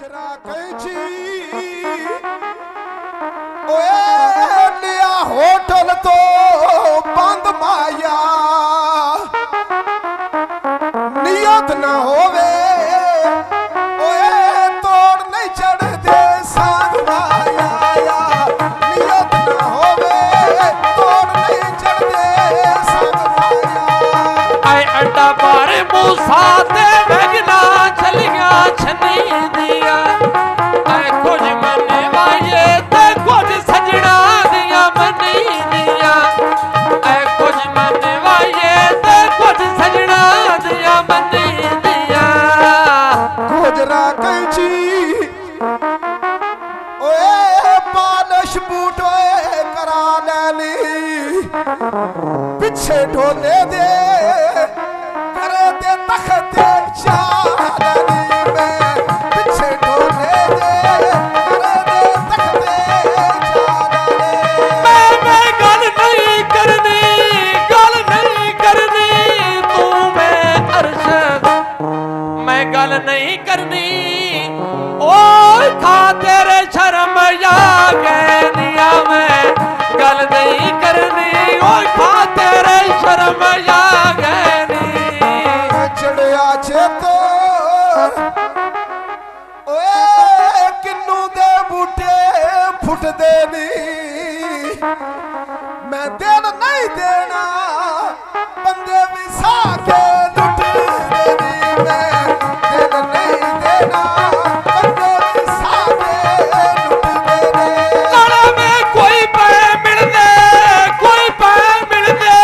गुजरा कैची ओए लिया होटल तो बंद माया नियत न होवे ओए तोड़ नहीं चढ़ दे सांग माया नियत न होवे तोड़ नहीं चढ़ दे सांग माया आए अड्डा पारे मूसा ते भगना चलिया छनी दिया आए कुछ मने वाये ते कुछ सजना दिया मनी दिया आए कुछ मने वाये ते कुछ सजना दिया मनी दिया गुजरा कैची ओए पालिश बूट ओए करा लैली पिछे ढोले दे करे दे तखते चालनी में पिछे ढोले दे करे दे तखते चालनी मैं गल नहीं करनी तू मैं अरशद मैं गल नहीं करनी ओ खा तेरे शर्म या गैनिया मैं गल नहीं करनी ओ खा तेरे शर्म या गैनी चढ़िया चेतो ओए किन्नू दे बूटे फुट देनी मैं दिन नहीं देना बंदे भी साके लुट देनी मैं दिन नहीं देना बंदे भी साके लुट देनी लड़ा में कोई पै मिल दे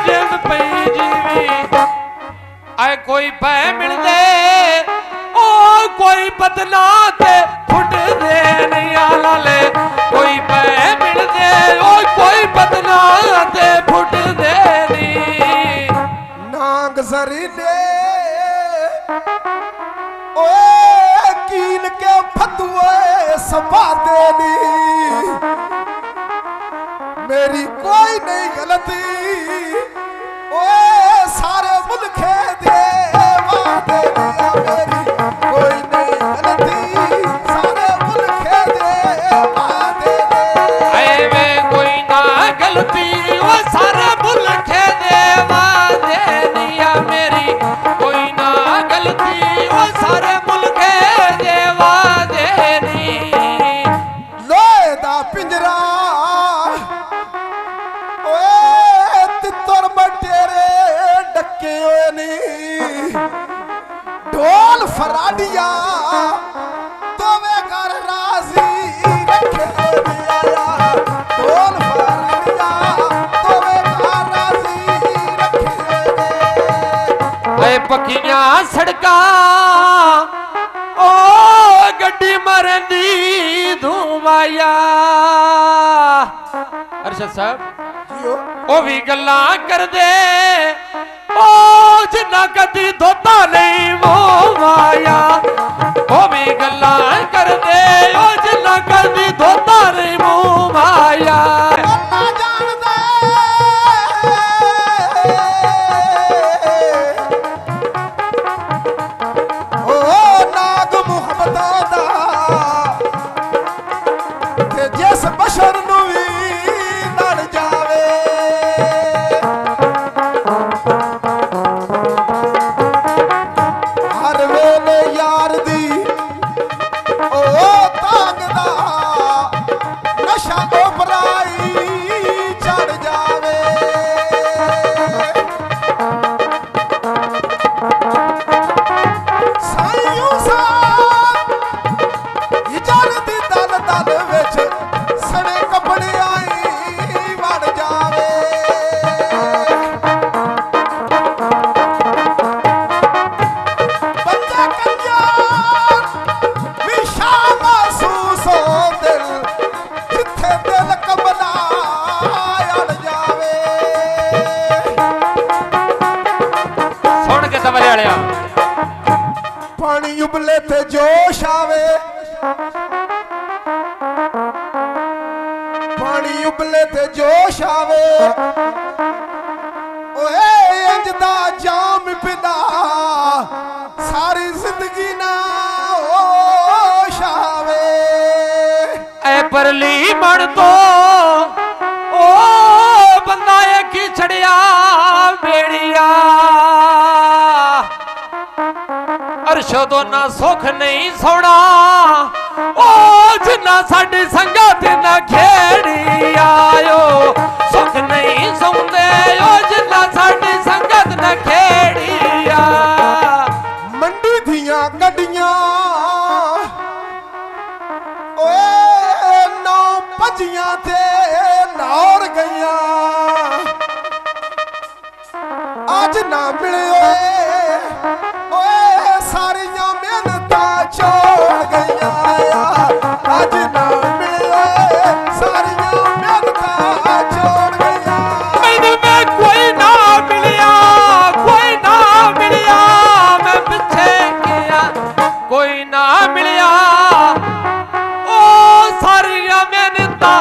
जिंद पई जीवी आए कोई पै मिल दे ओ कोई बदला ते फुट दे निया लाले कोई पै मिल दे ओ कोई बदला ते फुट दे नी नांग जरीले ओए कील के फतुए सबा देनी मेरी कोई नहीं गलती ओए सारे मुल्के दे देनिया मेरी कोई नहीं गलती सारे मुल्के दे देने आए में कोई ना गलती ओ सारे मुल्के देवा दे दिया मेरी कोई ना गलती ओ सारे मुल्के देवा देनी लोहे दा पिंजरा ओए तित्तर बटेरे डके होए नी ढोल फराडिया तोवे घर राजी रखे दिया ढोल फराडिया तोवे घर राजी रखे दे ए पक्कियां सड़का ओ गड्डी मरनी धुमाया अरशद साहब जियो ओ भी गल्ला कर दे ओ जिन्ना कदी धोता नहीं वो माया ओ भी गल्ला कर दे ओ जिन्ना कदी धोता नहीं वो माया ना जान दे ओ नाग मुहब्बत दा ते जिस बशर नू भी लड़ जावे हर वेले यार दी ओ तांग दा नशा ओपराई चढ़ जावे सायूं साथ हिजर दी दल दल विच सड़े कपड़े आई वड़ जावे बंदा कंजार विशा महसूस हो दिल जिथे दिल कमला अड़ जावे सुन के समझ आया पानी उबले ते जोश आवे पानी उबले ते जोश आवे ओए इंज दा जाम पिला सारी जिंदगी ना ओ परली मन तो ओ बंदा एक ही छड़िया बेड़िया अरशदों ना सुख नहीं सोना ओ जिन्ना साडी संगत ना खेड़ी आयो सुख नहीं सौंदे ओ जिन्ना साडी संगत ना खेड़ी आ मंडी दियां गड्डियां ओए नौ भजियां ते लाहौर गईयां आज ना मिले ओए सारियां मेहनतां छोड़ गईयां आज ना मिले सारियां मेहनतां छोड़ गईयां मैनू मैं कोई ना मिलिया मैं पिछे गया कोई ना मिलिया ओ सारियां मेहनतां